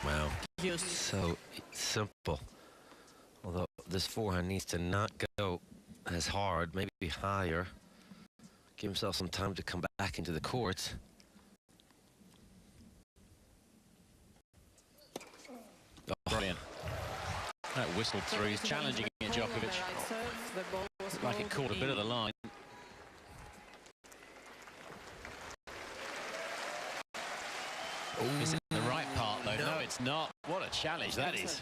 Wow. So simple. Although this forehand needs to not go as hard, maybe higher. Give himself some time to come back into the court. Brilliant. That whistled through. He's challenging it, Djokovic. Looked like it caught a bit of the line. Is it the right part, though? No, it's not. What a challenge that is.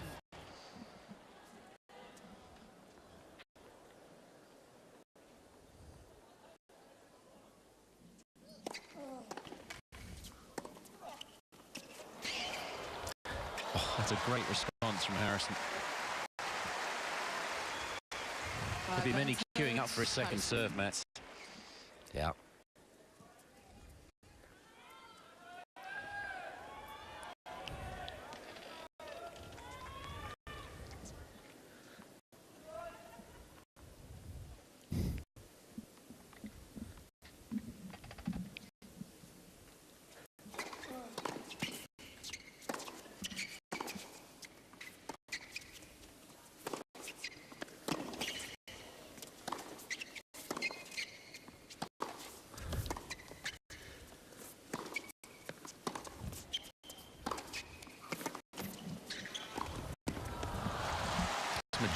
Oh, that's a great response from Harrison. There'll be many queuing up for a second serve, Mats. Yeah.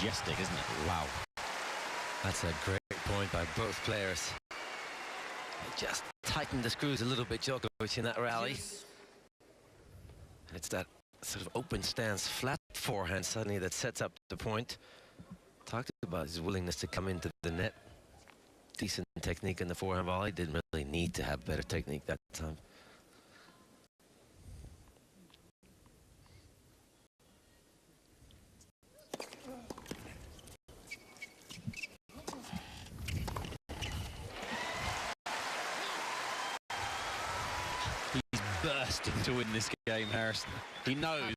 Majestic, isn't it? Wow. That's a great point by both players. They just tightened the screws a little bit, Djokovic, in that rally. Yes. It's that sort of open stance, flat forehand suddenly that sets up the point. Talked about his willingness to come into the net. Decent technique in the forehand volley. Didn't really need to have better technique that time. Bursting to win this game, Harrison. He knows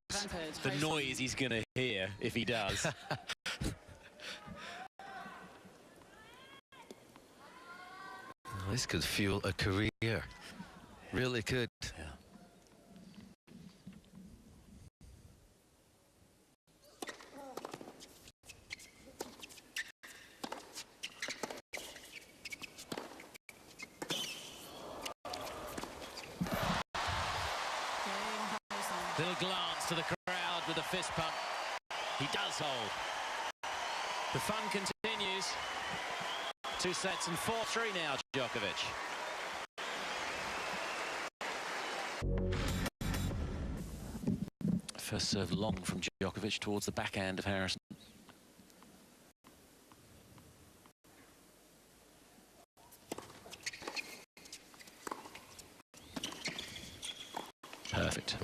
the noise he's going to hear if he does. This could fuel a career. Really could. Yeah. Little glance to the crowd with a fist pump. He does hold. The fun continues. 2 sets and 4-3 now, Djokovic. First serve long from Djokovic towards the backhand of Harrison. Perfect.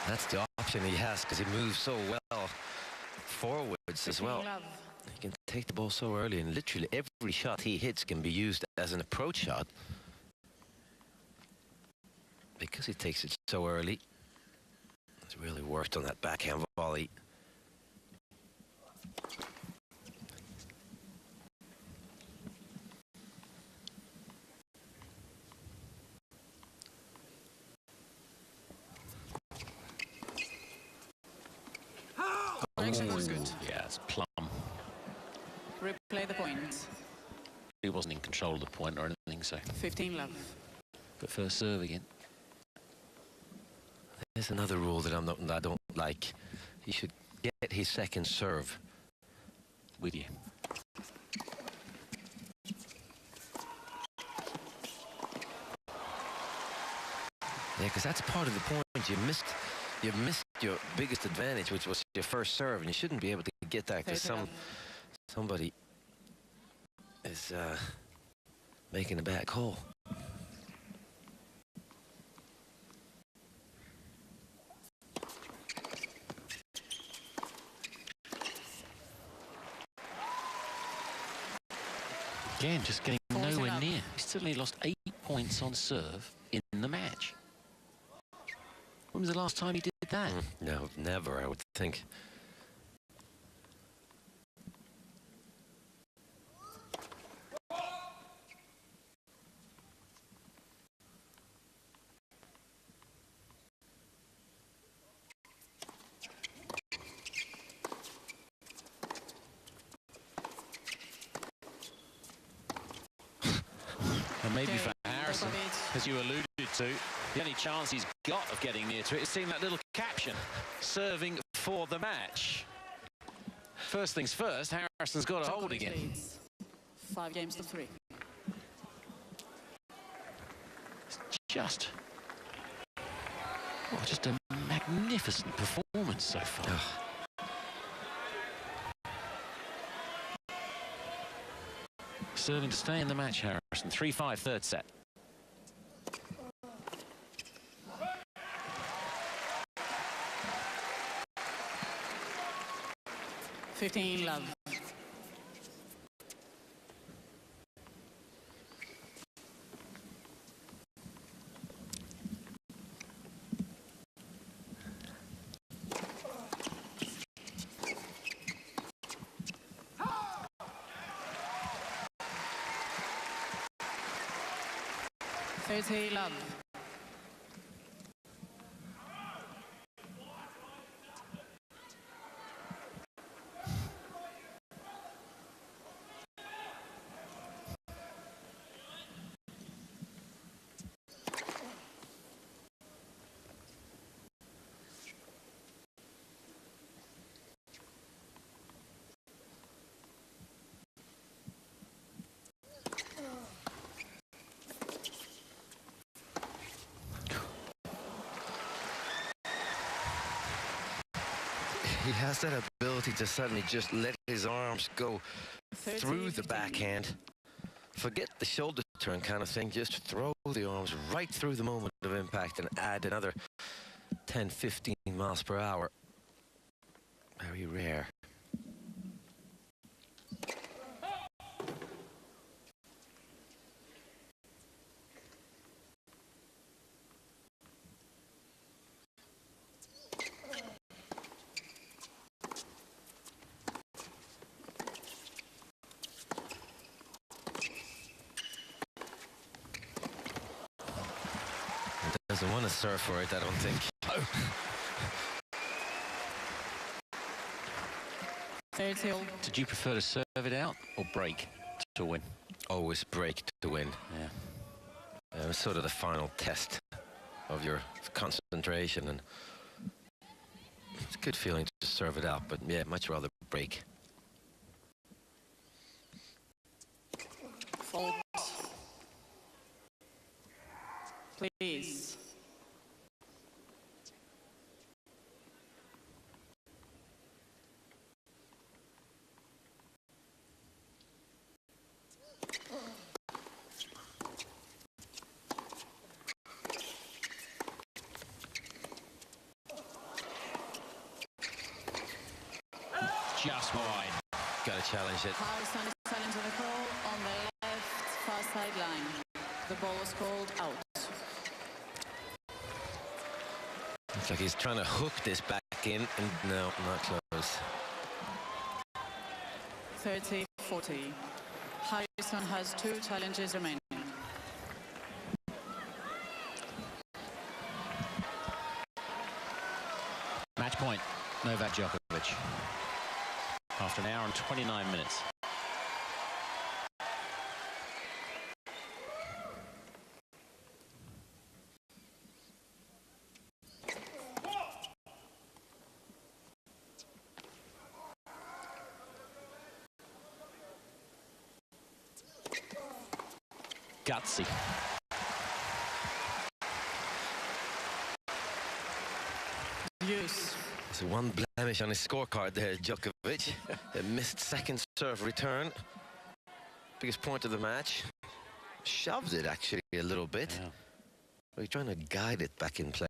That's the option he has because he moves so well forwards as well. He can take the ball so early, and literally every shot he hits can be used as an approach shot because he takes it so early. It's really worked on that backhand volley. Good. Yeah, it's plumb. Replay the point. He wasn't in control of the point or anything, so. 15 love. But first serve again. There's another rule that I don't like. He should get his second serve. With you. Yeah, because that's part of the point. You missed your biggest advantage, which was your first serve, and you shouldn't be able to get that because somebody is making a bad call. Again, just getting nowhere near. He's suddenly lost 8 points on serve in the match. When was the last time he did that? No, never, I would think. Harrison, as you alluded to, the only chance he's got of getting near to it is seeing that little caption, serving for the match. First things first, Harrison's got a hold again. Leads 5 games to 3. Just a magnificent performance so far. Serving to stay in the match, Harrison. 3-5, third set. Love. Love. He has that ability to suddenly just let his arms go through the backhand. Forget the shoulder turn kind of thing. Just throw the arms right through the moment of impact and add another 10, 15 miles per hour. Very rare. Doesn't want to serve for it, I don't think. Did you prefer to serve it out or break to win? Always break to win. Yeah. It was sort of the final test of your concentration, and it's a good feeling to serve it out, but yeah, much rather break. Fault. Please. Just wide. Got to challenge it. Harrison is challenging the call on the left far sideline. The ball was called out. Looks like he's trying to hook this back in, and no, not close. 30-40. Harrison has 2 challenges remaining. Match point, Novak Djokovic. After an hour and 29 minutes. Gutsy. Use. So one blemish on his scorecard there, Djokovic. A missed second serve return. Biggest point of the match. Shoved it actually a little bit. Yeah. But he's trying to guide it back in play.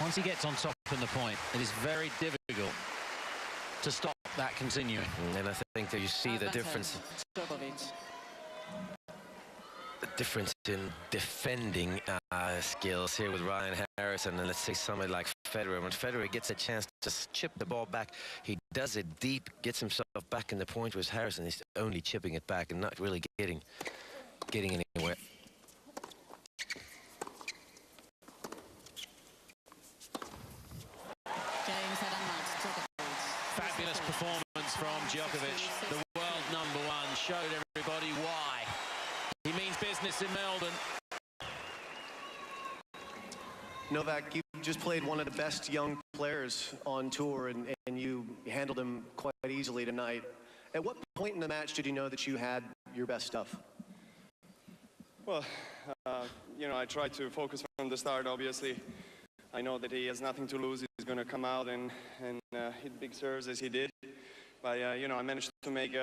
Once he gets on top in the point, it is very difficult to stop that continuing. And I think that you see the difference. Djokovic. difference in defending skills here with Ryan Harrison, and let's say somebody like Federer. When Federer gets a chance to chip the ball back, he does it deep, gets himself back in the point, whereas Harrison is only chipping it back and not really getting anywhere. Fabulous performance from Djokovic. The world #1 showed everybody why. He means business in Melbourne. Novak, you just played one of the best young players on tour, and you handled him quite easily tonight. At what point in the match did you know that you had your best stuff? Well, you know, I tried to focus from the start, obviously. I know that he has nothing to lose. He's going to come out and hit big serves as he did. But, you know, I managed to make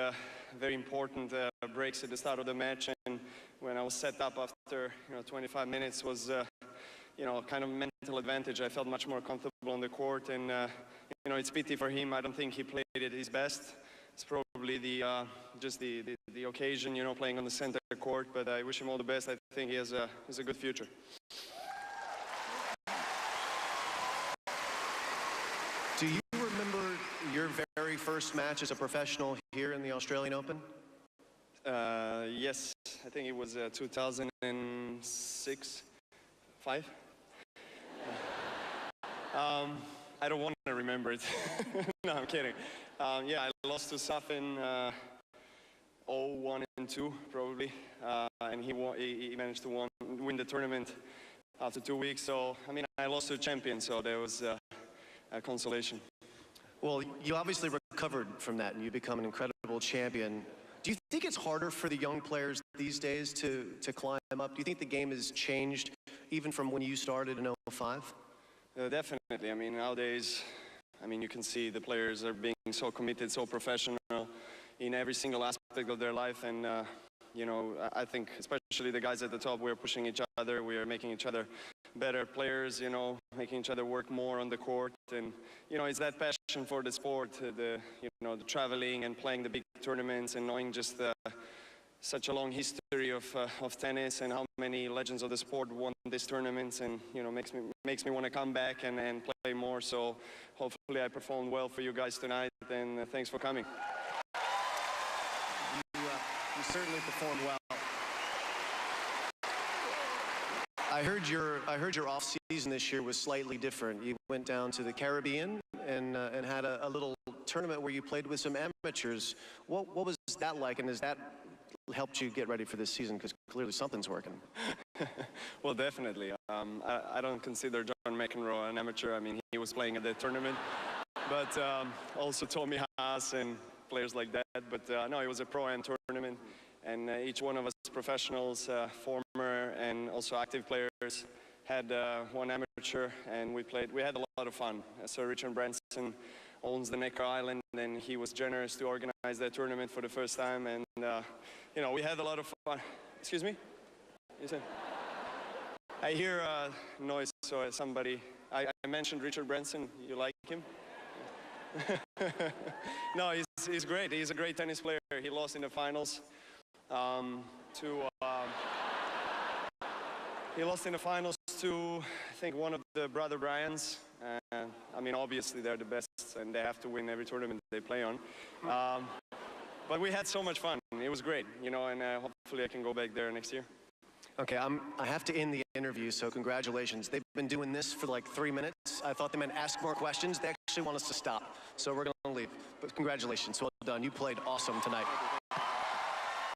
very important breaks at the start of the match. And when I was set up after, 25 minutes was, kind of mental advantage. I felt much more comfortable on the court. And, it's pity for him. I don't think he played at his best. It's probably just the occasion, playing on the center court. But I wish him all the best. I think he has a good future. Do you remember your very first match as a professional here in the Australian Open? Yes, I think it was 2006, 5. I don't want to remember it. No, I'm kidding. Yeah, I lost to Safin 0-1 and 2 probably, and he managed to win the tournament after 2 weeks. So I mean, I lost to a champion, so there was a consolation. Well, you obviously recovered from that, and you become an incredible champion. Do you think it's harder for the young players these days to climb up? Do you think the game has changed even from when you started in 05? Definitely. I mean, nowadays, you can see the players are being so committed, so professional in every single aspect of their life. And, I think especially the guys at the top, we're pushing each other. We are making each other better players, making each other work more on the court. And, it's that passion for the sport, the traveling and playing the big tournaments and knowing just such a long history of tennis and how many legends of the sport won these tournaments, and makes me want to come back and play more. So hopefully I performed well for you guys tonight, and thanks for coming. You certainly performed well. I heard your off season this year was slightly different. You went down to the Caribbean and had a little tournament where you played with some amateurs. What was that like, and has that helped you get ready for this season? Because clearly something's working. Well, definitely. I don't consider John McEnroe an amateur. I mean, he was playing at the tournament, but also Tommy Haas and players like that. But no, it was a pro-am tournament, and each one of us professionals, former and also active players, had one amateur, and we had a lot of fun. Sir Richard Branson owns the Necker Island, and he was generous to organize that tournament for the first time, and we had a lot of fun. Excuse me? You said? I hear noise, so somebody, I mentioned Richard Branson. You like him? No, he's great. He's a great tennis player. He lost in the finals he lost in the finals to, I think, one of the brother Bryans. Obviously they're the best, and they have to win every tournament they play on. But we had so much fun. It was great, and hopefully I can go back there next year. Okay, I have to end the interview, so congratulations. They've been doing this for like 3 minutes. I thought they meant ask more questions. They actually want us to stop, so we're going to leave. But congratulations, well done. You played awesome tonight.